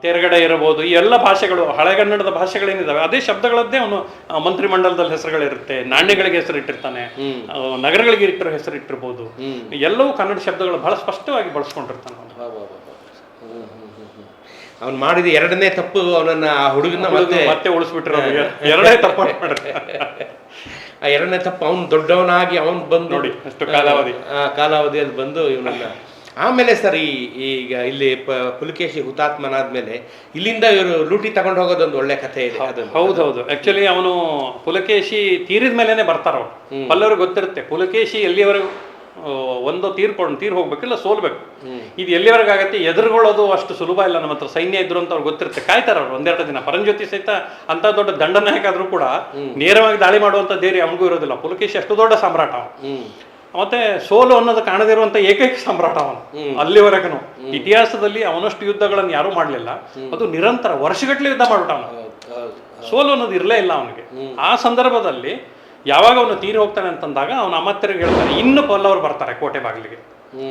ತೆರಗಡೆ ಇರಬಹುದು, ಈ ಎಲ್ಲ ಭಾಷೆಗಳು ಹಳೆಗನ್ನಡದ ಭಾಷೆಗಳೇನಿದಾವೆ ಅದೇ ಶಬ್ದಗಳದ್ದೇ ಅವನು ಮಂತ್ರಿಮಂಡಲದಲ್ಲಿ ಹೆಸರುಗಳಿರುತ್ತೆ, ನಾಣ್ಯಗಳಿಗೆ ಹೆಸರಿಟ್ಟಿರ್ತಾನೆ, ನಗರಗಳಿಗೆ ಇಟ್ಟಿರೋ ಹೆಸರಿಟ್ಟಿರ್ಬೋದು, ಎಲ್ಲವೂ ಕನ್ನಡ ಶಬ್ದಗಳು ಬಹಳ ಸ್ಪಷ್ಟವಾಗಿ ಬಳಸ್ಕೊಂಡಿರ್ತಾನೆ ಅವನು ಮಾಡಿದ ಎರಡನೇ ತಪ್ಪು ಅವನನ್ನ ಆ ಹುಡುಗನ ಮತ್ತೆ ಉಳಿಸ್ಬಿಟ್ಟಿರೋದು ಎರಡನೇ ತಪ್ಪು ಆ ಎರಡನೇ ತಪ್ಪು ಅವನು ದೊಡ್ಡವನಾಗಿ ಅವನು ಬಂದು ನೋಡಿ ಅಷ್ಟು ಕಾಲಾವಧಿಯಲ್ಲಿ ಬಂದು ಇವನನ್ನ ಆಮೇಲೆ ಸರ್ ಈಗ ಇಲ್ಲಿ ಪುಲಕೇಶಿ ಹುತಾತ್ಮನಾದ್ಮೇಲೆ ಇಲ್ಲಿಂದ ಇವರು ಲೂಟಿ ತಗೊಂಡು ಹೋಗೋದೊಂದು ಒಳ್ಳೆ ಕಥೆ ಇದೆ. ಹೌದೌದು, ಆಕ್ಚುಲಿ ಅವನು ಪುಲಕೇಶಿ ತೀರಿದ ಮೇಲೆನೆ ಬರ್ತಾರ ಅವ್ರು. ಪಲ್ಲವ್ರಿಗೆ ಗೊತ್ತಿರುತ್ತೆ ಪುಲಕೇಶಿ ಎಲ್ಲಿವರೆಗೂ ಒಂದು ತೀರ್ ಹೋಗ್ಬೇಕಿಲ್ಲ ಸೋಲ್ಬೇಕು, ಇದು ಎಲ್ಲಿವರೆಗಾಗತ್ತೆ, ಎದುರುಗೊಳ್ಳೋದು ಅಷ್ಟು ಸುಲಭ ಇಲ್ಲ, ನಮ್ಮ ಹತ್ರ ಸೈನ್ಯ ಇದ್ರು ಅಂತ ಅವ್ರಿಗೆ ಗೊತ್ತಿರುತ್ತೆ. ಕಾಯ್ತಾರ ಅವ್ರು ಒಂದೆರಡು ದಿನ. ಪರಂಜ್ಯೋತಿ ಸಹಿತ ಅಂತ ದೊಡ್ಡ ದಂಡನಾಯಕ ಆದ್ರೂ ಕೂಡ ನೇರವಾಗಿ ದಾಳಿ ಮಾಡುವಂತ ಧೈರ್ಯ ಅವನಿಗೂ ಇರೋದಿಲ್ಲ. ಪುಲಕೇಶಿ ಅಷ್ಟು ದೊಡ್ಡ ಸಾಮ್ರಾಟ ಮತ್ತೆ ಸೋಲು ಅನ್ನೋದು ಕಾಣದಿರುವಂತ ಏಕೈಕ ಸಾಮ್ರಾಟ ಅವನು. ಅಲ್ಲಿವರೆಗೂ ಇತಿಹಾಸದಲ್ಲಿ ಅವನಷ್ಟು ಯುದ್ಧಗಳನ್ನು ಯಾರೂ ಮಾಡಲಿಲ್ಲ. ಅದು ನಿರಂತರ ವರ್ಷಗಟ್ಟಲೆ ಯುದ್ಧ ಮಾಡ್ಬಿಟ್ಟ ಅವನು. ಸೋಲು ಅನ್ನೋದು ಇರಲೇ ಇಲ್ಲ ಅವನಿಗೆ. ಆ ಸಂದರ್ಭದಲ್ಲಿ ಯಾವಾಗ ಅವನು ತೀರಿ ಹೋಗ್ತಾನೆ ಅಂತಂದಾಗ ಅವನ ಅಮಾತ್ಯರಿಗೆ ಹೇಳ್ತಾನೆ, ಇನ್ನು ಪಲ್ಲವರು ಬರ್ತಾರೆ ಕೋಟೆ ಬಾಗಿಲಿಗೆ.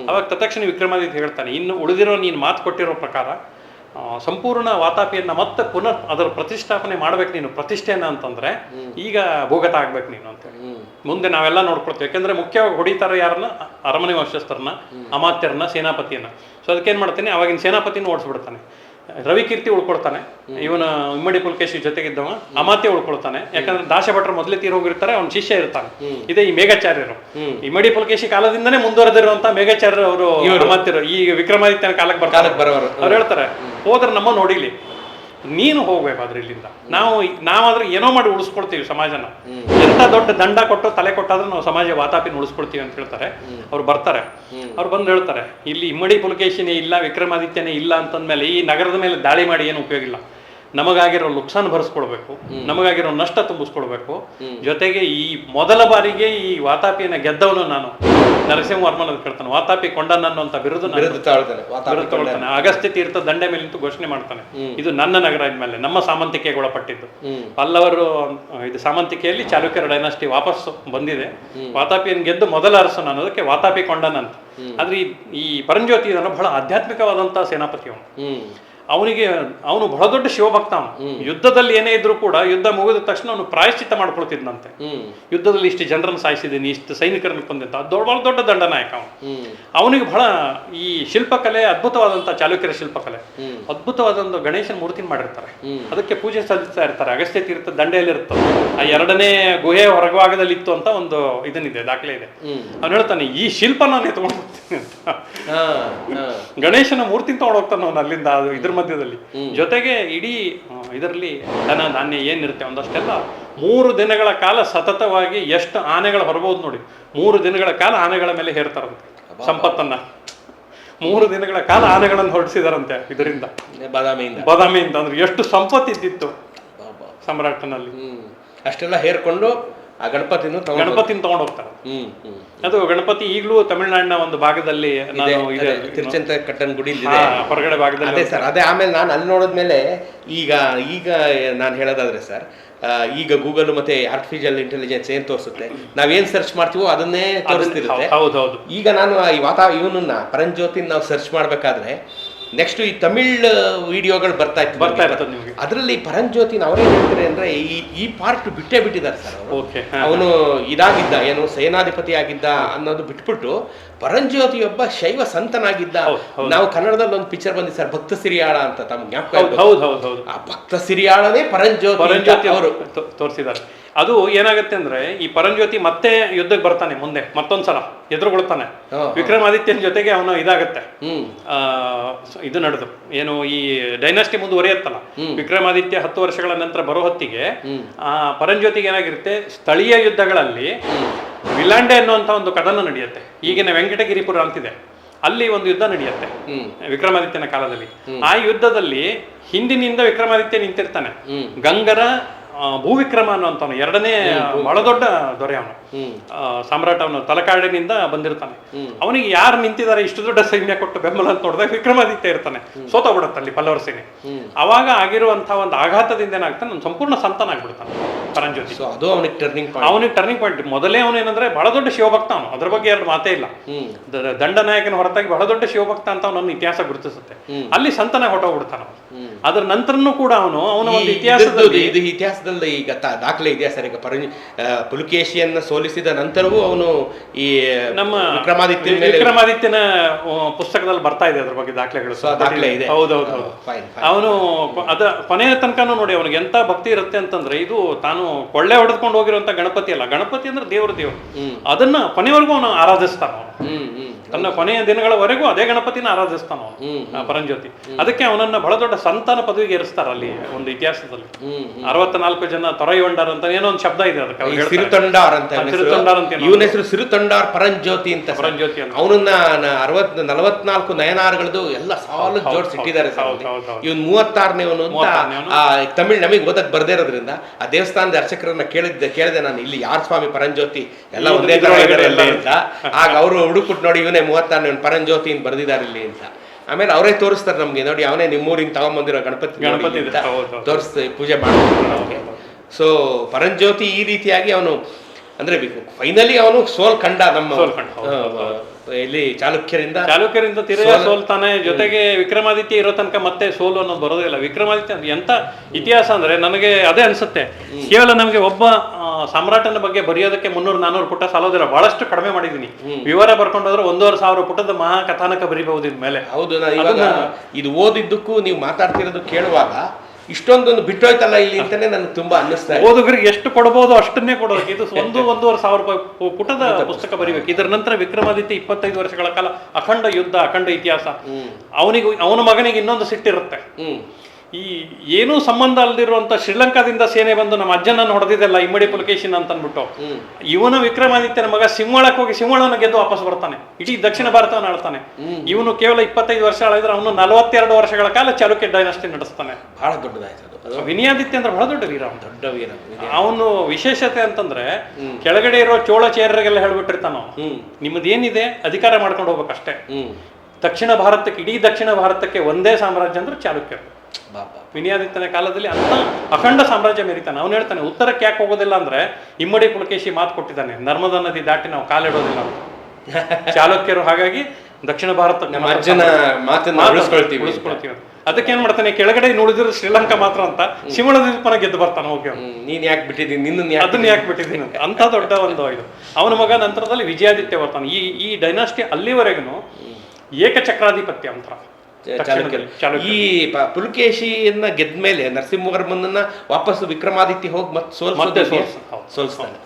ಅವಾಗ ತಕ್ಷಣ ವಿಕ್ರಮಾದಿತ್ಯ ಹೇಳ್ತಾನೆ, ಇನ್ನು ಉಳಿದಿರೋ ನೀನು ಮಾತು ಕೊಟ್ಟಿರೋ ಪ್ರಕಾರ ಸಂಪೂರ್ಣ ವಾತಾಪಿಯನ್ನ ಮತ್ತೆ ಪುನಃ ಅದರ ಪ್ರತಿಷ್ಠಾಪನೆ ಮಾಡ್ಬೇಕು ನೀನು, ಪ್ರತಿಷ್ಠೆಯನ್ನ ಅಂತಂದ್ರೆ ಈಗ ಭೂಗತ ಆಗ್ಬೇಕು ನೀನು ಅಂತೇಳಿ. ಮುಂದೆ ನಾವೆಲ್ಲ ನೋಡ್ಕೊಳ್ತೀವಿ. ಯಾಕಂದ್ರೆ ಮುಖ್ಯವಾಗಿ ಹೊಡಿತಾರೆ ಯಾರನ್ನ, ಅರಮನೆ ವಂಶಸ್ಥರನ್ನ, ಅಮಾತ್ಯರನ್ನ, ಸೇನಾಪತಿಯನ್ನ. ಸೊ ಅದಕ್ಕೇನ್ ಮಾಡ್ತಾನೆ, ಅವಾಗಿನ ಸೇನಾಪತಿನ ಓಡಿಸ್ಬಿಡ್ತಾನೆ. ರವಿಕೀರ್ತಿ ಉಳ್ಕೊಳ್ತಾನೆ, ಇವನ ಇಮ್ಮಡಿ ಪುಲಕೇಶಿ ಜೊತೆಗಿದ್ದವ. ಅಮಾತ್ಯ ಉಳ್ಕೊಳ್ತಾನೆ, ಯಾಕಂದ್ರೆ ದಾಶಭಟ್ರು ಮೊದಲೇ ತೀರೋಗಿರ್ತಾರೆ, ಅವ್ನ ಶಿಷ್ಯ ಇರ್ತಾನೆ. ಇದೇ ಈ ಮೇಘಾಚಾರ್ಯರು, ಇಮ್ಮಡಿ ಪುಲಕೇಶಿ ಕಾಲದಿಂದನೇ ಮುಂದುವರೆದಿರುವಂತ ಮೇಘಾಚಾರ್ಯರು ಅವರು ಅಮಾತ್ಯರು. ಈ ವಿಕ್ರಮಾದಿತ್ಯನ ಕಾಲಕ್ಕೆ ಬರೋರು. ಅವ್ರು ಹೇಳ್ತಾರೆ, ಹೋದ್ರೆ ನಮ್ಮ ನೋಡಿಲಿ, ನೀನು ಹೋಗ್ಬೇಕಾದ್ರೆ ಇಲ್ಲಿಂದ. ನಾವಾದ್ರೆ ಏನೋ ಮಾಡಿ ಉಳಿಸ್ಕೊಳ್ತೀವಿ ಸಮಾಜನ, ಎಂತ ದೊಡ್ಡ ದಂಡ ಕೊಟ್ಟು ತಲೆ ಕೊಟ್ಟಾದ್ರೂ ನಾವು ಸಮಾಜ ವಾತಾಪಿನ ಉಳಿಸ್ಕೊಳ್ತೀವಿ ಅಂತ ಹೇಳ್ತಾರೆ. ಅವ್ರು ಬರ್ತಾರೆ. ಅವ್ರು ಬಂದು ಹೇಳ್ತಾರೆ, ಇಲ್ಲಿ ಇಮ್ಮಡಿ ಪುಲಕೇಶಿನೇ ಇಲ್ಲ, ವಿಕ್ರಮಾದಿತ್ಯನೇ ಇಲ್ಲ ಅಂತಂದ್ಮೇಲೆ ಈ ನಗರದ ಮೇಲೆ ದಾಳಿ ಮಾಡಿ ಏನು ಉಪಯೋಗ ಇಲ್ಲ. ನಮಗಾಗಿರೋ ನುಕ್ಸಾನ್ ಭರಿಸ್ಕೊಡ್ಬೇಕು, ನಮಗಾಗಿರೋ ನಷ್ಟ ತುಂಬಿಸ್ಕೊಡ್ಬೇಕು. ಜೊತೆಗೆ ಈ ಮೊದಲ ಬಾರಿಗೆ ಈ ವಾತಾಪಿಯನ್ನ ಗೆದ್ದವನು ನಾನು, ನರಸಿಂಹವರ್ಮನ ಕೇಳ್ತಾನೆ. ವಾತಾಪಿ ಕೊಂಡನ ಅನ್ನುವಂತ ಬಿರುದು ತಗೊಳ್ತಾನೆ. ಅಗಸ್ತ್ಯ ತೀರ್ಥ ದಂಡೆ ಮೇಲೆ ನಿಂತು ಘೋಷಣೆ ಮಾಡ್ತಾನೆ, ಇದು ನನ್ನ ನಗರ ಇದ್ಮೇಲೆ ನಮ್ಮ ಸಾಮಂತಿಕೆಗೆ ಒಳಪಟ್ಟಿದ್ದು. ಪಲ್ಲವರು ಇದು ಸಾಮಂತಿಕೆಯಲ್ಲಿ ಚಾಲುಕ್ಯರ ಡೈನಾಸ್ಟಿ ವಾಪಸ್ ಬಂದಿದೆ. ವಾತಾಪಿಯನ್ನು ಗೆದ್ದು ಮೊದಲ ಅರಸನು ಅನ್ನೋದಕ್ಕೆ ವಾತಾಪಿ ಕೊಂಡನ ಅಂತ. ಆದ್ರೆ ಈ ಪರಂಜ್ಯೋತಿ ಬಹಳ ಆಧ್ಯಾತ್ಮಿಕವಾದಂತಹ ಸೇನಾಪತಿ ಅವನು ಬಹಳ ದೊಡ್ಡ ಶಿವಭಕ್ತ. ಅವನು ಯುದ್ಧದಲ್ಲಿ ಏನೇ ಇದ್ರು ಕೂಡ ಯುದ್ಧ ಮುಗಿದ ತಕ್ಷಣ ಅವನು ಪ್ರಾಯಶ್ಚಿತ್ತ ಮಾಡ್ಕೊಳ್ತಿದ್ನಂತೆ. ಯುದ್ಧದಲ್ಲಿ ಇಷ್ಟು ಜನರನ್ನು ಸಾಯಿಸಿದ್ದೀನಿ, ಇಷ್ಟು ಸೈನಿಕರನ್ನು ಕೊಂದಂತ ಬಹಳ ದೊಡ್ಡ ದಂಡನಾಯಕ ಅವನಿಗೆ ಬಹಳ ಈ ಶಿಲ್ಪಕಲೆ ಅದ್ಭುತವಾದಂತಹ ಚಾಲುಕ್ಯರ ಶಿಲ್ಪಕಲೆ, ಅದ್ಭುತವಾದ ಗಣೇಶನ ಮೂರ್ತಿನ ಮಾಡಿರ್ತಾರೆ. ಅದಕ್ಕೆ ಪೂಜೆ ಸಲ್ಲಿಸ್ತಾ ಇರ್ತಾರೆ. ಅಗಸ್ತ್ಯ ತೀರ್ಥ ದಂಡೆಯಲ್ಲಿ ಇರುತ್ತೆ. ಆ ಎರಡನೇ ಗುಹೆ ಹೊರಭಾಗದಲ್ಲಿ ಇತ್ತು ಅಂತ ಒಂದು ಇದನ್ನಿದೆ, ದಾಖಲೆ ಇದೆ. ಅವ್ನು ಹೇಳ್ತಾನೆ, ಈ ಶಿಲ್ಪ ನಾನು ಎತ್ಕೊಂಡು ಹೋಗ್ತೀನಿ ಅಂತ. ಗಣೇಶನ ಮೂರ್ತಿ ತಗೊಂಡು ಹೋಗ್ತಾನೆ ಅವನು ಅಲ್ಲಿಂದ ಇದ್ರ ಮಧ್ಯದಲ್ಲಿ. ಜೊತೆಗೆ ಇಡೀ ಇದರಲ್ಲಿ ಧನ ಧಾನ್ಯ ಏನಿರುತ್ತೆ ಒಂದಷ್ಟೆಲ್ಲ 3 ದಿನಗಳ ಕಾಲ ಸತತವಾಗಿ ಎಷ್ಟು ಆನೆಗಳು ಹೊರಬಹುದು ನೋಡಿ. 3 ದಿನಗಳ ಕಾಲ ಆನೆಗಳ ಮೇಲೆ ಹೇರ್ತಾರಂತೆ ಸಂಪತ್ತನ್ನ. 3 ದಿನಗಳ ಕಾಲ ಆನೆಗಳನ್ನು ಹೊರಡಿಸಿದಾರಂತೆ ಇದರಿಂದ, ಬಾದಾಮಿಯಿಂದ. ಅಂದ್ರೆ ಎಷ್ಟು ಸಂಪತ್ತಿದ್ದಿತ್ತು ಸಮ್ರಾಟನಲ್ಲಿ. ಅಷ್ಟೆಲ್ಲ ಹೇರ್ಕೊಂಡು ಆ ಗಣಪತಿನ ತಗೊಂಡು ಹೋಗ್ತಾರೆ. ಅದು ಗಣಪತಿ ಈಗಲೂ ತಮಿಳುನಾಡಿನ ಒಂದು ಭಾಗದಲ್ಲಿ ತಿರುಚೆಂತಕಟ್ಟನ್ ಗುಡಿ ಹೊರಗಡೆ ಭಾಗದಲ್ಲಿ. ಅದೇ ಸರ್, ಅದೇ ಆಮೇಲೆ ನಾನು ಅಲ್ಲಿ ನೋಡಿದ್ಮೇಲೆ ಈಗ ನಾನು ಹೇಳೋದಾದ್ರೆ ಸರ್, ಈಗ ಗೂಗಲ್ ಮತ್ತೆ ಆರ್ಟಿಫಿಷಿಯಲ್ ಇಂಟೆಲಿಜೆನ್ಸ್ ಏನ್ ತೋರಿಸುತ್ತೆ, ನಾವೇನ್ ಸರ್ಚ್ ಮಾಡ್ತೀವೋ ಅದನ್ನೇ ತೋರಿಸ್ತಿರುತ್ತೆ. ಹೌದೌದು. ಈಗ ನಾನು ಇವನನ್ನ ಪರಂಜ್ಯೋತಿನ ನಾವು ಸರ್ಚ್ ಮಾಡ್ಬೇಕಾದ್ರೆ ನೆಕ್ಸ್ಟ್ ಈ ತಮಿಳ್ ವಿಡಿಯೋಗಳು ಬರ್ತಾ ಇರ್ತದೆ ನಿಮಗೆ. ಅದರಲ್ಲಿ ಪರಂಜ್ಯೋತಿನ ಅವರೇನ್ ಹೇಳ್ತಾರೆ ಅಂದ್ರೆ ಈ ಪಾರ್ಟ್ ಬಿಟ್ಟೇ ಬಿಟ್ಟಿದ್ದಾರೆ ಸರ್. ಅವನು ಇದಾಗಿದ್ದ, ಏನು ಸೇನಾಧಿಪತಿ ಆಗಿದ್ದ ಅನ್ನೋದು ಬಿಟ್ಬಿಟ್ಟು ಪರಂಜ್ಯೋತಿಯೊಬ್ಬ ಶೈವ ಸಂತನಾಗಿದ್ದ. ನಾವು ಕನ್ನಡದಲ್ಲಿ ಒಂದು ಪಿಕ್ಚರ್ ಬಂದಿದೆ ಸರ್, ಭಕ್ತ ಸಿರಿಯಾಳ ಅಂತ, ತಮ್ಮ ಜ್ಞಾಪಕ? ಆ ಭಕ್ತ ಸಿರಿಯಾಳನೇ ಪರಂಜ್ಯೋತಿ ಅವರು ತೋರಿಸಿದ್ದಾರೆ. ಅದು ಏನಾಗುತ್ತೆ ಅಂದ್ರೆ, ಈ ಪರಂಜ್ಯೋತಿ ಮತ್ತೆ ಯುದ್ಧಕ್ಕೆ ಬರ್ತಾನೆ, ಮುಂದೆ ಮತ್ತೊಂದ್ಸಲ ಎದುರುಗೊಳ್ತಾನೆ. ವಿಕ್ರಮಾದಿತ್ಯನ ಜೊತೆಗೆ ಅವನು ಇದಾಗತ್ತೆ, ಇದು ನಡೆದು ಏನು ಈ ಡೈನಾಸ್ಟಿ ಮುಂದುವರಿಯತ್ತಲ್ಲ. ವಿಕ್ರಮಾದಿತ್ಯ 10 ವರ್ಷಗಳ ನಂತರ ಬರೋ ಹೊತ್ತಿಗೆ ಆ ಪರಂಜ್ಯೋತಿಗೆ ಏನಾಗಿರುತ್ತೆ, ಸ್ಥಳೀಯ ಯುದ್ಧಗಳಲ್ಲಿ ವಿಲಾಂಡೆ ಅನ್ನುವಂತ ಒಂದು ಕದನ ನಡೆಯುತ್ತೆ. ಈಗಿನ ವೆಂಕಟಗಿರಿಪುರ ಅಂತಿದೆ, ಅಲ್ಲಿ ಒಂದು ಯುದ್ಧ ನಡೆಯುತ್ತೆ ವಿಕ್ರಮಾದಿತ್ಯನ ಕಾಲದಲ್ಲಿ. ಆ ಯುದ್ಧದಲ್ಲಿ ಹಿಂದಿನಿಂದ ವಿಕ್ರಮಾದಿತ್ಯ ನಿಂತಿರ್ತಾನೆ. ಗಂಗರ ಭೂವಿಕ್ರಮ ಅನ್ನುವಂಥವನು ಎರಡನೇ ಬಹಳ ದೊಡ್ಡ ದೊರೆ ಅವನು. ಸಾಮ್ರಾಟ ಅವನು ತಲಕಾಡಿನಿಂದ ಬಂದಿರ್ತಾನೆ. ಅವನಿಗೆ ಯಾರು ನಿಂತಿದ್ದಾರೆ ಇಷ್ಟು ದೊಡ್ಡ ಸೈನ್ಯ ಕೊಟ್ಟು ಬೆಂಬಲ ಅಂತ ನೋಡಿದಾಗ ವಿಕ್ರಮಾದಿತ್ಯ ಇರ್ತಾನೆ, ಸೋತೋಗ್ಬಿಡುತ್ತೆ ಅಲ್ಲಿ ಪಲ್ಲವರ ಸೇನೆ. ಅವಾಗ ಆಗಿರುವಂತಹ ಒಂದು ಆಘಾತದಿಂದ ಏನಾಗ್ತಾನೆ, ಅವ್ನು ಸಂಪೂರ್ಣ ಸಂತಾನ ಆಗ್ಬಿಡ್ತಾನೆ ಪರಂಜ್ಯೋತಿ. ಅದು ಅವನಿಗೆ ಟರ್ನಿಂಗ್ ಪಾಯಿಂಟ್. ಮೊದಲೇ ಅವನೇನಂದ್ರೆ ಬಹಳ ದೊಡ್ಡ ಶಿವಭಕ್ತ ಅವನು, ಅದ್ರ ಬಗ್ಗೆ ಎರಡು ಮಾತೇ ಇಲ್ಲ. ದಂಡನಾಯಕನ ಹೊರತಾಗಿ ಬಹಳ ದೊಡ್ಡ ಶಿವಭಕ್ತ ಅಂತ ಅವನನ್ನು ಇತಿಹಾಸ ಗುರುತಿಸುತ್ತೆ. ಅಲ್ಲಿ ಸಂತಾನ ಹೊಟ್ಟೋಗ್ಬಿಡ್ತಾನ. ಅದ್ರ ನಂತರನೂ ಕೂಡ ಅವನ ಒಂದು ಇತಿಹಾಸದಲ್ಲಿ ಈಗ ದಾಖಲೆ ಇದೆಯಾ ಸರ್? ಈಗ ಪುಲಕೇಶಿಯನ್ನ ಸೋಲಿಸಿದ ನಂತರವೂ ಅವನು ಈ ನಮ್ಮ ವಿಕ್ರಮಾದಿತ್ಯನ ಪುಸ್ತಕದಲ್ಲಿ ಬರ್ತಾ ಇದೆ ಅದ್ರ ಬಗ್ಗೆ ದಾಖಲೆಗಳು. ದಾಖಲೆ ಇದೆ. ಹೌದೌದು. ಅವನು ಅದ ಕೊನೆಯ ತನಕನೂ ನೋಡಿ ಅವನಿಗೆ ಎಂತ ಭಕ್ತಿ ಇರುತ್ತೆ ಅಂತಂದ್ರೆ, ಇದು ತಾನು ಕೊಳ್ಳೆ ಹೊಡೆದ್ಕೊಂಡು ಹೋಗಿರುವಂತ ಗಣಪತಿ ಅಲ್ಲ, ಗಣಪತಿ ಅಂದ್ರೆ ದೇವರು. ಅದನ್ನ ಕೊನೆವರೆಗೂ ಅವನು ಆರಾಧಿಸ್ತಾನ. ತನ್ನ ಕೊನೆಯ ದಿನಗಳವರೆಗೂ ಅದೇ ಗಣಪತಿನ ಆರಾಧಿಸ್ತಾನ ಪರಂಜ್ಯೋತಿ. ಅದಕ್ಕೆ ಅವನನ್ನ ಬಹಳ ದೊಡ್ಡ ಸಂತಾನ ಪದವಿಗೆ ಏರಿಸ್ತಾರ ಅಲ್ಲಿ ಒಂದು ಇತಿಹಾಸದಲ್ಲಿ. 64 ಜನ ತೊರೈಯೊಂಡಾರ್ ಅಂತ ಏನೋ ಒಂದು ಶಬ್ದ ಇದೆ ಅದಕ್ಕೆ, ಸಿರುತೊಂಡಾರ್ ಅಂತ. ಇವನ ಹೆಸರು ಸಿರುತೊಂಡಾರ್ ಪರಂಜ್ಯೋತಿ ಅಂತ. ಪರಂಜ್ಯೋತಿ ಅಂತ ಅವನನ್ನ 44 ನಯನಾರ್ಗಳದ್ದು ಎಲ್ಲ ಸಾಲು ಜೋಡಿಸಿಟ್ಟಿದ್ದಾರೆ. ಇವನ್ 36ನೇವನು ಅಂತ ತಮಿಳ್ ನಮಗೆ ಓದಕ್ ಬರ್ದೇ ಇರೋದ್ರಿಂದ ಆ ದೇವಸ್ಥಾನದ ಅರ್ಚಕರನ್ನ ಕೇಳಿದೆ ನಾನು, ಇಲ್ಲಿ ಯಾರ್ ಸ್ವಾಮಿ ಪರಂಜ್ಯೋತಿ ಎಲ್ಲ ಒಂದೇ ತರ ಅಂತ. ಆಗ ಅವರು ಹುಡುಕ್ಬಿಟ್ಟು ನೋಡಿ ಇವನೇ 36ನೇ ಪರಂಜ್ಯೋತಿ ಅಂತ ಬರ್ದಿದ್ದಾರೆ ಇಲ್ಲಿ ಅಂತ. ಆಮೇಲೆ ಅವರೇ ತೋರಿಸ್ತಾರೆ ನಮ್ಗೆ, ನೋಡಿ ಅವನೇ ನಿಮ್ಮೂರಿಂದ ತಗೊಂಬಂದಿರೋ ಗಣಪತಿ ತೋರಿಸ್ತಾ ಪೂಜೆ ಮಾಡ್ತಾರೆ ನಮಗೆ. ಸೊ ಪರಂಜ್ಯೋತಿ ಈ ರೀತಿಯಾಗಿ ಅವನು ಅಂದ್ರೆ ಫೈನಲಿ ಅವನು ಸೋಲ್ ಕಂಡ ನಮ್ಮ ಇಲ್ಲಿ ಚಾಲುಕ್ಯರಿಂದ ತಿರುಗ ಸೋಲ್ತಾನೆ. ಜೊತೆಗೆ ವಿಕ್ರಮಾದಿತ್ಯ ಇರೋ ತನಕ ಮತ್ತೆ ಸೋಲು ಅನ್ನೋದು ಬರೋದಿಲ್ಲ. ವಿಕ್ರಮಾದಿತ್ಯ ಎಂತ ಇತಿಹಾಸ ಅಂದ್ರೆ ನನಗೆ ಅದೇ ಅನ್ಸುತ್ತೆ, ಕೇವಲ ನಮಗೆ ಒಬ್ಬ ಸಾಮ್ರಾಟನ ಬಗ್ಗೆ ಬರೆಯೋದಕ್ಕೆ 300-400 ಪುಟ ಸಾಲೋದಿಲ್ಲ, ಬಹಳಷ್ಟು ಕಡಿಮೆ ಮಾಡಿದೀನಿ. ವಿವರ ಬರ್ಕೊಂಡೋದ್ರೆ 1,500 ಪುಟದ ಮಹಾ ಕಥಾನಕ ಬರಿಬಹುದು ಇನ್ಮೇಲೆ. ಹೌದು, ಇದು ಓದಿದ್ದಕ್ಕೂ ನೀವು ಮಾತಾಡ್ತಿರೋದು ಕೇಳುವಾಗ ಇಷ್ಟೊಂದೊಂದು ಬಿಟ್ಟೋಯ್ತಲ್ಲ ಇಲ್ಲಿ ಅಂತಾನೆ ನನಗೆ ತುಂಬಾ ಅನ್ನಿಸ್ತಾ. ಓದುಗರಿಗೆ ಎಷ್ಟು ಕೊಡಬಹುದು ಅಷ್ಟನ್ನೇ ಕೊಡೋದಕ್ಕೆ ಇದು 1,500 ರೂಪಾಯಿ ಪುಟದ ಪುಸ್ತಕ ಬರಿಬೇಕು. ಇದರ ನಂತರ ವಿಕ್ರಮಾದಿತ್ಯ 25 ವರ್ಷಗಳ ಕಾಲ ಅಖಂಡ ಯುದ್ಧ, ಅಖಂಡ ಇತಿಹಾಸ. ಅವನ ಮಗನಿಗೆ ಇನ್ನೊಂದು ಸಿಟ್ಟಿರುತ್ತೆ. ಈ ಏನೂ ಸಂಬಂಧ ಅಲ್ದಿರುವಂತ ಶ್ರೀಲಂಕಾದಿಂದ ಸೇನೆ ಬಂದು ನಮ್ಮ ಅಜ್ಜನನ್ನು ಹೊಡೆದಿದ್ದೆಲ್ಲ ಇಮ್ಮಡಿ ಪುಲಕೇಶಿನ ಅಂತ ಅಂದ್ಬಿಟ್ಟು, ಇವನು ವಿಕ್ರಮಾದಿತ್ಯನ ಮಗ ಸಿಂಹಳಕ್ಕೆ ಹೋಗಿ ಸಿಂಹಳವನ್ನು ಗೆದ್ದು ವಾಪಸ್ ಬರ್ತಾನೆ, ಇಡೀ ದಕ್ಷಿಣ ಭಾರತವನ್ನು ಆಳ್ತಾನೆ. ಇವನು ಕೇವಲ 25 ವರ್ಷ ಆಳಿದ್ರೆ ಅವನು 42 ವರ್ಷಗಳ ಕಾಲ ಚಾಲುಕ್ಯ ಡೈನಾಸ್ಟಿ ನಡೆಸ್ತಾನೆ. ಬಹಳ ದೊಡ್ಡದಾಯ್ತು. ವಿನಯಾದಿತ್ಯ ಅಂದ್ರೆ ಬಹಳ ದೊಡ್ಡ ವೀರ, ದೊಡ್ಡ ವೀರ. ಅವನು ವಿಶೇಷತೆ ಅಂತಂದ್ರೆ ಕೆಳಗಡೆ ಇರೋ ಚೋಳ ಚೇರರಿಗೆಲ್ಲ ಹೇಳ್ಬಿಟ್ಟಿರ್ತಾನ, ನಿಮ್ಮದೇನಿದೆ ಅಧಿಕಾರ ಮಾಡ್ಕೊಂಡು ಹೋಗ್ಬೇಕಷ್ಟೇ. ದಕ್ಷಿಣ ಭಾರತಕ್ಕೆ, ಇಡೀ ದಕ್ಷಿಣ ಭಾರತಕ್ಕೆ ಒಂದೇ ಸಾಮ್ರಾಜ್ಯ ಅಂದ್ರೆ ಚಾಲುಕ್ಯರು. ವಿನಯಾದಿತ್ಯನ ಕಾಲದಲ್ಲಿ ಅಂತ ಅಖಂಡ ಸಾಮ್ರಾಜ್ಯ ಮೆರಿತಾನೆ. ಅವನು ಹೇಳ್ತಾನೆ, ಉತ್ತರಕ್ಕೆ ಯಾಕೆ ಹೋಗೋದಿಲ್ಲ ಅಂದ್ರೆ ಇಮ್ಮಡಿ ಪುಲಕೇಶಿ ಮಾತು ಕೊಟ್ಟಿದ್ದಾನೆ, ನರ್ಮದಾ ನದಿ ದಾಟಿ ನಾವು ಕಾಲಿಡೋದಿಲ್ಲ ಅಂತ. ಚಾಲುಕ್ಯರು ಹಾಗಾಗಿ ದಕ್ಷಿಣ ಭಾರತ ಉಳಿಸ್ಕೊಳ್ತೀವಿ. ಅದಕ್ಕೆ ಏನ್ ಮಾಡ್ತಾನೆ, ಕೆಳಗಡೆ ನೋಡಿದ್ರೆ ಶ್ರೀಲಂಕಾ ಮಾತ್ರ ಅಂತ ಶಿವಳ ದ್ವೀಪನ ಗೆದ್ದು ಬರ್ತಾನೆ. ಹೋಗಿ ನೀನ್ ಯಾಕೆ ಬಿಟ್ಟಿದ್ದೀನಿ, ಅದನ್ನ ಯಾಕೆ ಬಿಟ್ಟಿದ್ದೀನಿ ಅಂತ ದೊಡ್ಡ ಒಂದು ಇದು. ಅವನ ಮಗ ನಂತರದಲ್ಲಿ ವಿಜಯಾದಿತ್ಯ ಬರ್ತಾನೆ. ಈ ಡೈನಾಸ್ಟಿ ಅಲ್ಲಿವರೆಗೂ ಏಕಚಕ್ರಾಧಿಪತ್ಯ ಅಂತ. ಈ ಪುಲಕೇಶಿಯನ್ನ ಗೆದ್ದ ಮೇಲೆ ನರಸಿಂಹವರ್ಮನನ್ನ ವಾಪಸ್ ವಿಕ್ರಮಾದಿತ್ಯ ಹೋಗಿ ಮತ್ತೆ ಸೋಲ್ಸ್ತಾನೆ.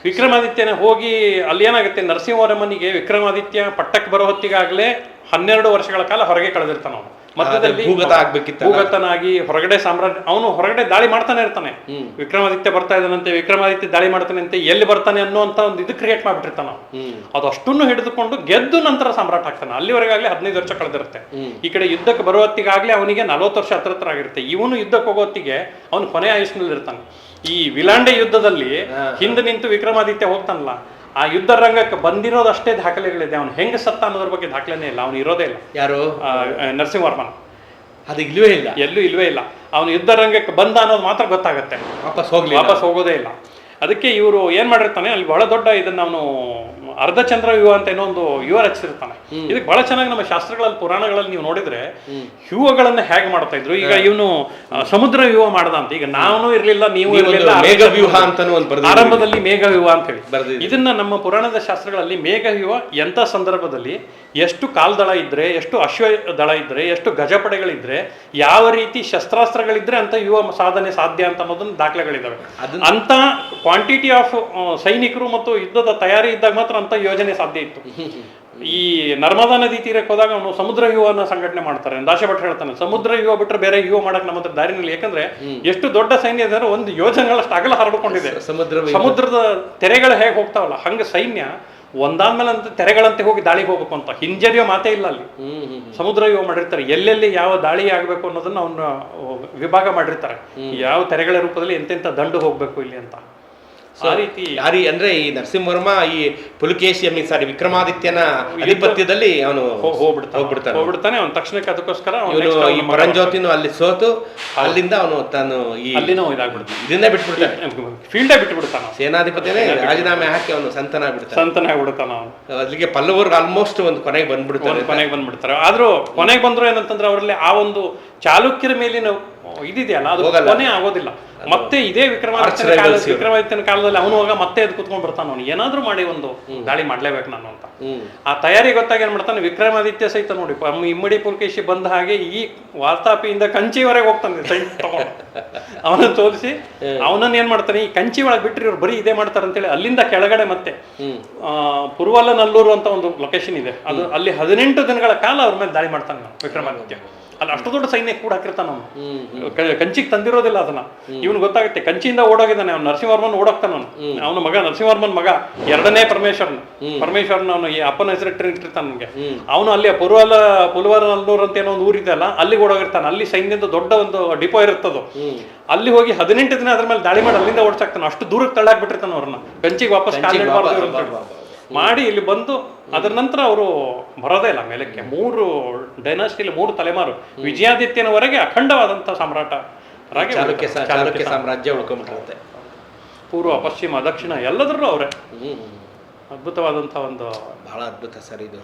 ವಿಕ್ರಮಾದಿತ್ಯನ ಹೋಗಿ ಅಲ್ಲಿ ಏನಾಗುತ್ತೆ, ನರಸಿಂಹವರ್ಮನಿಗೆ ವಿಕ್ರಮಾದಿತ್ಯ ಪಟ್ಟಕ್ಕೆ ಬರೋ ಹೊತ್ತಿಗಾಗಲೇ 12 ವರ್ಷಗಳ ಕಾಲ ಹೊರಗೆ ಕಳೆದಿರ್ತಾನ. ಅವನು ಮಧ್ಯದಲ್ಲಿ ಭೂಗತನಾಗಿ ಹೊರಗಡೆ ಅವನು ಹೊರಗಡೆ ದಾಳಿ ಮಾಡ್ತಾನೆ ಇರ್ತಾನೆ. ವಿಕ್ರಮಾದಿತ್ಯ ಬರ್ತಾ ಇದ್ದಾನಂತೆ, ವಿಕ್ರಮಾದಿತ್ಯ ದಾಳಿ ಮಾಡ್ತಾನೆ ಅಂತೆ, ಎಲ್ಲಿ ಬರ್ತಾನೆ ಅನ್ನುವಂತ ಒಂದು ಇದು ಕ್ರಿಯೇಟ್ ಮಾಡ್ಬಿಟ್ಟಿರ್ತಾನ. ಅದು ಅಷ್ಟನ್ನು ಹಿಡಿದುಕೊಂಡು ಗೆದ್ದು ನಂತರ ಸಾಮ್ರಾಟ ಆಗ್ತಾನೆ. ಅಲ್ಲಿವರೆಗಾಗ್ಲೇ 15 ವರ್ಷ ಕಳೆದಿರುತ್ತೆ. ಈ ಕಡೆ ಯುದ್ಧಕ್ಕೆ ಬರೋ ಹೊತ್ತಿಗಾಗ್ಲೇ ಅವನಿಗೆ 40 ವರ್ಷ ಹತ್ರ ಆಗಿರುತ್ತೆ. ಇವನು ಯುದ್ಧಕ್ಕೆ ಹೋಗೋ ಹೊತ್ತಿಗೆ ಅವನು ಕೊನೆ ಆಯುಷ್ನಲ್ಲಿ ಇರ್ತಾನೆ. ಈ ವಿಲಾಂಡೆ ಯುದ್ಧದಲ್ಲಿ ಹಿಂದೆ ನಿಂತು ವಿಕ್ರಮಾದಿತ್ಯ ಹೋಗ್ತಾನಲ್ಲ, ಆ ಯುದ್ಧ ರಂಗಕ್ಕೆ ಬಂದಿರೋದಷ್ಟೇ ದಾಖಲೆಗಳಿದೆ. ಅವನು ಹೆಂಗೆ ಸತ್ತ ಅನ್ನೋದ್ರ ಬಗ್ಗೆ ದಾಖಲೆನೇ ಇಲ್ಲ. ಅವನು ಇರೋದೇ ಇಲ್ಲ. ಯಾರು? ನರಸಿಂಹವರ್ಮನ. ಅದು ಇಲ್ವೇ ಇಲ್ಲ, ಎಲ್ಲೂ ಇಲ್ವೇ ಇಲ್ಲ. ಅವನು ಯುದ್ಧ ರಂಗಕ್ಕೆ ಬಂದ ಅನ್ನೋದು ಮಾತ್ರ ಗೊತ್ತಾಗತ್ತೆ, ವಾಪಸ್ ಹೋಗೋದೇ ಇಲ್ಲ. ಅದಕ್ಕೆ ಇವರು ಏನ್ ಮಾಡಿರ್ತಾನೆ, ಅಲ್ಲಿ ಬಹಳ ದೊಡ್ಡ ಇದನ್ನ ಅವನು ಅರ್ಧಚಂದ್ರ ವ್ಯೂಹ ಅಂತ ಏನೋ ಒಂದು ವ್ಯೂಹ ರಚಿಸಿರ್ತಾನೆ. ಇದಕ್ಕೆ ಬಹಳ ಚೆನ್ನಾಗಿ ನಮ್ಮ ಶಾಸ್ತ್ರಗಳಲ್ಲಿ, ಪುರಾಣಗಳಲ್ಲಿ ನೀವು ನೋಡಿದ್ರೆ ವ್ಯೂಹಗಳನ್ನ ಹೇಗೆ ಮಾಡ್ತಾ ಇದ್ರು. ಈಗ ಇವನು ಸಮುದ್ರ ವ್ಯೂಹ ಮಾಡ್ದ ಅಂತ. ಈಗ ನಾನು ಇರ್ಲಿಲ್ಲ, ನೀವು ಇರ್ಲಿಲ್ಲ, ಆರಂಭದಲ್ಲಿ ಮೇಘ ವ್ಯೂಹ ಅಂತ ಹೇಳಿ ಇದನ್ನ ನಮ್ಮ ಪುರಾಣದ ಶಾಸ್ತ್ರಗಳಲ್ಲಿ ಮೇಘ ವ್ಯೂಹ ಎಂತ ಸಂದರ್ಭದಲ್ಲಿ ಎಷ್ಟು ಕಾಲ್ದಳ ಇದ್ರೆ, ಎಷ್ಟು ಅಶ್ವ ದಳ ಇದ್ರೆ, ಎಷ್ಟು ಗಜಪಡೆಗಳಿದ್ರೆ, ಯಾವ ರೀತಿ ಶಸ್ತ್ರಾಸ್ತ್ರಗಳಿದ್ರೆ ಅಂತ ವ್ಯೂಹ ಸಾಧನೆ ಸಾಧ್ಯ ಅಂತ ಅನ್ನೋದನ್ನ ದಾಖಲೆಗಳಿದಾವೆ. ಅಂತ ಕ್ವಾಂಟಿಟಿ ಆಫ್ ಸೈನಿಕರು ಮತ್ತು ಯುದ್ಧದ ತಯಾರಿ ಇದ್ದಾಗ ಮಾತ್ರ ಅಂತ ಯೋಜನೆ ಸಾಧ್ಯ ಇತ್ತು. ಈ ನರ್ಮದಾ ನದಿ ತೀರಕ್ಕೆ ಹೋದಾಗ ಅವನು ಸಮುದ್ರ ವ್ಯೂಹನ ಸಂಘಟನೆ ಮಾಡ್ತಾರೆ. ದಾಶಭಟ್ ಹೇಳ್ತಾನೆ, ಸಮುದ್ರ ವ್ಯೂಹ ಬಿಟ್ಟರೆ ಬೇರೆ ವ್ಯೂಹ ಮಾಡಕ್ ನಮ್ಮ ಹತ್ರ ದಾರಿನಲ್ಲಿ. ಯಾಕಂದ್ರೆ ಎಷ್ಟು ದೊಡ್ಡ ಸೈನ್ಯ ಇದ್ದಾರೆ, ಒಂದು ಯೋಜನೆಗಳಷ್ಟು ಅಗಲ ಹರಡಿಕೊಂಡಿದೆ. ಸಮುದ್ರದ ತೆರೆಗಳು ಹೇಗೆ ಹೋಗ್ತಾವಲ್ಲ ಹಂಗೆ ಸೈನ್ಯ ಒಂದಾದ್ಮೇಲೆ ಅಂತ ತೆರೆಗಳಂತೆ ಹೋಗಿ ದಾಳಿಗೆ ಹೋಗ್ಬೇಕು ಅಂತ ಹಿಂಜರಿಯೋ ಮಾತೇ ಇಲ್ಲ. ಅಲ್ಲಿ ಸಮುದ್ರ ವ್ಯೂಹ ಮಾಡಿರ್ತಾರೆ. ಎಲ್ಲೆಲ್ಲಿ ಯಾವ ದಾಳಿ ಆಗ್ಬೇಕು ಅನ್ನೋದನ್ನ ಅವನ್ನ ವಿಭಾಗ ಮಾಡಿರ್ತಾರೆ. ಯಾವ ತೆರೆಗಳ ರೂಪದಲ್ಲಿ ಎಂತೆಂಥ ದಂಡು ಹೋಗ್ಬೇಕು ಇಲ್ಲಿ ಅಂತ. ಆ ರೀತಿ ಅಂದ್ರೆ ಈ ನರಸಿಂಹವರ್ಮ ಈ ಪುಲಕೇಶಿ ಸಾರಿ ವಿಕ್ರಮಾದಿತ್ಯನ ಆಧಿಪತ್ಯದಲ್ಲಿ ಅವನು ಹೋಗ್ಬಿಡ್ತಾನೆ. ಅವನು ತಕ್ಷಣಕ್ಕೆ ಅದಕ್ಕೋಸ್ಕರ ಈ ಪರಂಜ್ಯೋತಿನೂ ಅಲ್ಲಿ ಸೋತು ಅಲ್ಲಿಂದ ಅವನು ತಾನು ಈ ಅಲ್ಲಿನೂ ಇದಾಗ್ಬಿಡ್ತಾನೆ, ಇದನ್ನೇ ಬಿಟ್ಬಿಡ್ತಾನೆ, ಫೀಲ್ಡೇ ಬಿಟ್ಬಿಡ್ತಾನೆ. ಸೇನಾಧಿಪತಿನೇ ರಾಜೀನಾಮೆ ಹಾಕಿ ಅವನು ಸಂತನಾಗ್ಬಿಡ್ತಾನ. ಅಲ್ಲಿಗೆ ಪಲ್ಲವರ್ಗ ಆಲ್ಮೋಸ್ಟ್ ಒಂದು ಕೊನೆಗೆ ಬಂದ್ಬಿಡ್ತಾರೆ. ಆದ್ರೂ ಕೊನೆಗೆ ಬಂದ್ರು ಏನಂತಂದ್ರೆ ಅವರಲ್ಲಿ ಆ ಒಂದು ಚಾಲುಕ್ಯರ ಮೇಲಿನ ಇದಿದೆಯಲ್ಲ ಅದು ಕೊನೆ ಆಗೋದಿಲ್ಲ. ಮತ್ತೆ ಇದೇ ವಿಕ್ರಮಾದಿತ್ಯನ ಕಾಲದಲ್ಲಿ ಅವನು ಹೋಗ ಮತ್ತೆ ಎದ್ದು ಕುತ್ಕೊಂಡ್ ಬರ್ತಾನ, ಅವನು ಏನಾದ್ರೂ ಮಾಡಿ ಒಂದು ದಾಳಿ ಮಾಡ್ಲೇಬೇಕು ನಾನು ಅಂತ. ಆ ತಯಾರಿ ಗೊತ್ತಾಗಿ ಏನ್ ಮಾಡ್ತಾನೆ ವಿಕ್ರಮಾದಿತ್ಯ ಸಹಿತ ನೋಡಿ ಇಮ್ಮಡಿ ಪುಲಕೇಶಿ ಬಂದ ಹಾಗೆ ಈ ವಾತಾಪಿಯಿಂದ ಕಂಚಿವರೆಗೆ ಹೋಗ್ತಾನೆ ಸೈಟ್ ತಗೊಂಡು ಅವನನ್ನ ತೋರಿಸಿ ಅವನನ್ನ ಏನ್ ಮಾಡ್ತಾನೆ ಈ ಕಂಚಿ ಒಳಗೆ ಬಿಟ್ಟರೆ ಇವ್ರು ಬರೀ ಇದೇ ಮಾಡ್ತಾರೆ ಅಂತೇಳಿ ಅಲ್ಲಿಂದ ಕೆಳಗಡೆ ಮತ್ತೆ ಪುರುವಲ್ಲನಲ್ಲೂರು ಅಂತ ಒಂದು ಲೊಕೇಶನ್ ಇದೆ, ಅದು ಅಲ್ಲಿ 18 ದಿನಗಳ ಕಾಲ ಅವ್ರ ಮೇಲೆ ದಾಳಿ ಮಾಡ್ತಾನೆ ವಿಕ್ರಮಾದಿತ್ಯ. ಅಲ್ಲಿ ಅಷ್ಟು ದೊಡ್ಡ ಸೈನ್ಯ ಕೂಡ ಹಾಕಿರ್ತಾನ ಅವನು, ಕಂಚಿಗೆ ತಂದಿರೋದಿಲ್ಲ ಅದನ್ನ. ಇವನು ಗೊತ್ತಾಗುತ್ತೆ ಕಂಚಿಯಿಂದ ಓಡೋಗಿದ್ದಾನೆ ಅವನು, ನರಸಿಂಹವರ್ಮನ್ ಓಡೋಗ್ತಾನ ಅವನ ಮಗ ನರಸಿಂಹವರ್ಮನ್ ಮಗ 2ನೇ ಪರಮೇಶ್ವರನ ಅವನು ಈ ಅಪ್ಪನ ಹೆಸರಿಟ್ಟಿರ್ತಾನ ನನಗೆ. ಅವನು ಅಲ್ಲಿ ಪುಲ್ವರನಲ್ಲೂರು ಅಂತ ಏನೋ ಒಂದು ಊರಿದೆ ಅಲ್ಲ, ಅಲ್ಲಿಗೆ ಓಡೋಗಿರ್ತಾನೆ. ಅಲ್ಲಿ ಸೈನ್ಯದ ದೊಡ್ಡ ಒಂದು ಡಿಪೋ ಇರುತ್ತದು, ಅಲ್ಲಿ ಹೋಗಿ 18 ದಿನ ಅದ್ರ ಮೇಲೆ ದಾಳಿ ಮಾಡಿ ಅಲ್ಲಿಂದ ಓಡಿಸಾಕ್ತಾನೆ. ಅಷ್ಟು ದೂರಕ್ಕೆ ತಳ್ಳಾಕ್ಬಿಟ್ಟಿರ್ತಾನೆ ಅವ್ರನ್ನ, ಕಂಚಿಗೆ ವಾಪಸ್ ಮಾಡಿ ಇಲ್ಲಿ ಬಂದು ಅದರ ನಂತರ ಅವರು ಬರೋದೇ ಇಲ್ಲ ಮೇಲಕ್ಕೆ. 3 ಡೈನಾಸ್ಟಿಲಿ 3 ತಲೆಮಾರು ವಿಜಯಾದಿತ್ಯನವರೆಗೆ ಅಖಂಡವಾದಂಥ ಸಾಮ್ರಾಟ ಚಾಲುಕ್ಯ ಸಾಮ್ರಾಜ್ಯ ಉಳ್ಕೊಂಡ್ಬಿಟ್ಟಿರುತ್ತೆ. ಪೂರ್ವ ಪಶ್ಚಿಮ ದಕ್ಷಿಣ ಎಲ್ಲದರಲ್ಲೂ ಅವರೇ. ಅದ್ಭುತವಾದಂಥ ಒಂದು ಬಹಳ ಅದ್ಭುತ ಸರ್ ಇದು.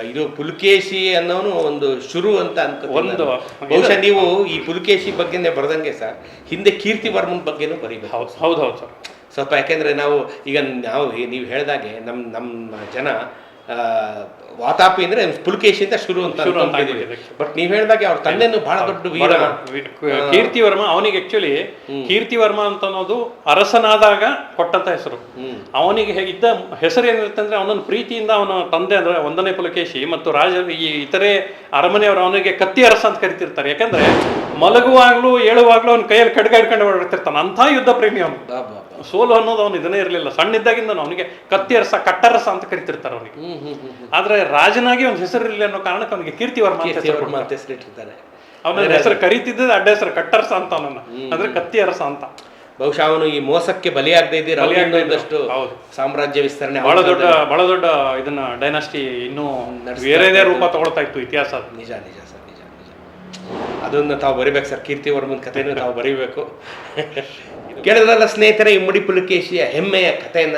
ಇದು ಪುಲಕೇಶಿ ಅನ್ನೋನು ಒಂದು ಶುರು ಅಂತ ಒಂದು ಬಹುಶಃ ನೀವು ಈ ಪುಲಕೇಶಿ ಬಗ್ಗೆನೇ ಬರೆದಂಗೆ ಸರ್ ಹಿಂದೆ ಕೀರ್ತಿವರ್ಮನ್ ಬಗ್ಗೆನೂ ಬರೀಬೇಕು. ಹೌದು ಸರ್. ಸ್ವಲ್ಪ ಯಾಕೆಂದ್ರೆ ನೀವು ಹೇಳಿದಾಗೆ ನಮ್ಮ ಜನ ವಾತಾಪಿ ಅಂದ್ರೆ ಪುಲಕೇಶಿ ಅಂತ ಶುರು ಅಂತ ಬಟ್ ನೀವ್ ಹೇಳಿದಾಗೆ ಅವ್ರ ತಂದೆನು ಬಹಳ ದೊಡ್ಡ ವೀರ ಕೀರ್ತಿವರ್ಮ. ಅವನಿಗೆ ಆಕ್ಚುಲಿ ಕೀರ್ತಿವರ್ಮ ಅಂತ ಅನ್ನೋದು ಅರಸನಾದಾಗ ಕೊಟ್ಟಂತ ಹೆಸರು. ಅವನಿಗೆ ಇದ್ದ ಹೆಸರು ಏನಿರುತ್ತೆ ಅಂದ್ರೆ ಅವನನ್ನು ಪ್ರೀತಿಯಿಂದ ಅವನ ತಂದೆ ಅಂದ್ರೆ 1ನೇ ಪುಲಕೇಶಿ ಮತ್ತು ಈ ಇತರೆ ಅರಮನೆಯವರು ಅವನಿಗೆ ಕತ್ತಿ ಅರಸ ಅಂತ ಕರಿತಿರ್ತಾರೆ. ಯಾಕಂದ್ರೆ ಮಲಗುವಾಗ್ಲೂ ಏಳುವಾಗ್ಲೂ ಅವನ ಕೈಯಲ್ಲಿ ಖಡ್ಗ ಹಿಡ್ಕೊಂಡು ಓಡಾಡ್ತಿರ್ತಾನೆ, ಅಂತ ಯುದ್ಧ ಪ್ರೇಮಿ ಅವನು. ಸೋಲು ಅನ್ನೋದು ಅವನು ಇದನ್ನೇ ಇರಲಿಲ್ಲ, ಸಣ್ಣಿದ್ದಾಗಿಂದ ಅವನಿಗೆ ಕತ್ತಿ ಅರಸ ಕಟ್ಟರಸ ಅಂತ ಕರಿತಿರ್ತಾರೆ ಅವನಿಗೆ. ಆದ್ರೆ ರಾಜನಾಗಿ ಒಂದು ಹೆಸರು ಇರಲಿಲ್ಲ ಅನ್ನೋ ಕಾರಣಕ್ಕೆ ಅವನಿಗೆ ಕೀರ್ತಿವರ್ಮ ಅಂತ ಹೆಸರಿಟ್ಟಿರ್ತಾರೆ. ಅವನ ಹೆಸರು ಕರೀತಿದ್ದ ಅಡ್ಡ ಹೆಸರು ಕಟ್ಟರಸ ಅಂತ ಅವನನ್ನ, ಅಂದ್ರೆ ಕತ್ತಿ ಅರಸ ಅಂತ. ಬಹುಶಃ ಅವನು ಈ ಮೋಸಕ್ಕೆ ಬಲಿಯಾಗದೇ ಇದ್ದಷ್ಟು ಸಾಮ್ರಾಜ್ಯ ವಿಸ್ತರಣೆ ಬಹಳ ದೊಡ್ಡ ಇದನ್ನ ಡೈನಾಸ್ಟಿ ಇನ್ನೂ ಬೇರೆದೇ ರೂಪ ತಗೊಳ್ತಾ ಇತ್ತು ಇತಿಹಾಸ. ನಿಜ ಸರ್, ನಿಜ. ಅದನ್ನು ತಾವು ಬರಿಬೇಕು ಸರ್, ಕೀರ್ತಿವರ್ಮನ್ ಕಥೆಯನ್ನು ತಾವು ಬರೀಬೇಕು. ಕೇಳಿದ್ರಲ್ಲ ಸ್ನೇಹಿತರೆ, ಇಮ್ಮಡಿ ಪುಲಕೇಶಿಯ ಹೆಮ್ಮೆಯ ಕಥೆಯನ್ನ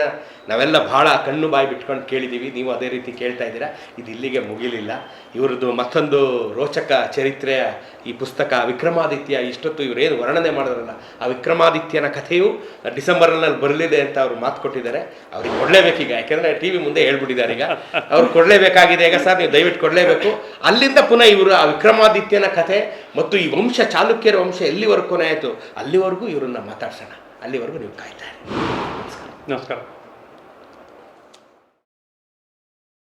ನಾವೆಲ್ಲ ಬಹಳ ಕಣ್ಣು ಬಾಯಿ ಬಿಟ್ಕೊಂಡು ಕೇಳಿದ್ದೀವಿ. ನೀವು ಅದೇ ರೀತಿ ಕೇಳ್ತಾ ಇದ್ದೀರಾ. ಇದು ಇಲ್ಲಿಗೆ ಮುಗಿಲಿಲ್ಲ. ಇವ್ರದ್ದು ಮತ್ತೊಂದು ರೋಚಕ ಚರಿತ್ರೆಯ ಈ ಪುಸ್ತಕ ವಿಕ್ರಮಾದಿತ್ಯ, ಇಷ್ಟೊತ್ತು ಇವರೇನು ವರ್ಣನೆ ಮಾಡಿದ್ರಲ್ಲ ಆ ವಿಕ್ರಮಾದಿತ್ಯನ ಕಥೆಯು ಡಿಸೆಂಬರ್ನಲ್ಲಿ ಬರಲಿದೆ ಅಂತ ಅವ್ರು ಮಾತು ಕೊಟ್ಟಿದ್ದಾರೆ. ಅವ್ರಿಗೆ ಕೊಡಲೇಬೇಕೀಗ, ಯಾಕೆಂದರೆ ಟಿ ವಿ ಮುಂದೆ ಹೇಳ್ಬಿಟ್ಟಿದ್ದಾರೆ. ಈಗ ಅವ್ರು ಕೊಡಲೇಬೇಕಾಗಿದೆ. ಈಗ ಸರ್ ನೀವು ದಯವಿಟ್ಟು ಕೊಡಲೇಬೇಕು. ಅಲ್ಲಿಂದ ಪುನಃ ಇವರು ಆ ವಿಕ್ರಮಾದಿತ್ಯನ ಕಥೆ ಮತ್ತು ಈ ವಂಶ ಚಾಲುಕ್ಯರ ವಂಶ ಎಲ್ಲಿವರೆಗೂ ಕೊನೆ ಆಯಿತು ಅಲ್ಲಿವರೆಗೂ ಇವರನ್ನು ಮಾತಾಡ್ಸೋಣ. ಅಲ್ಲಿವರೆಗೂ ನೀವು ಕಾಯ್ತಾರೆ. ನಮಸ್ಕಾರ.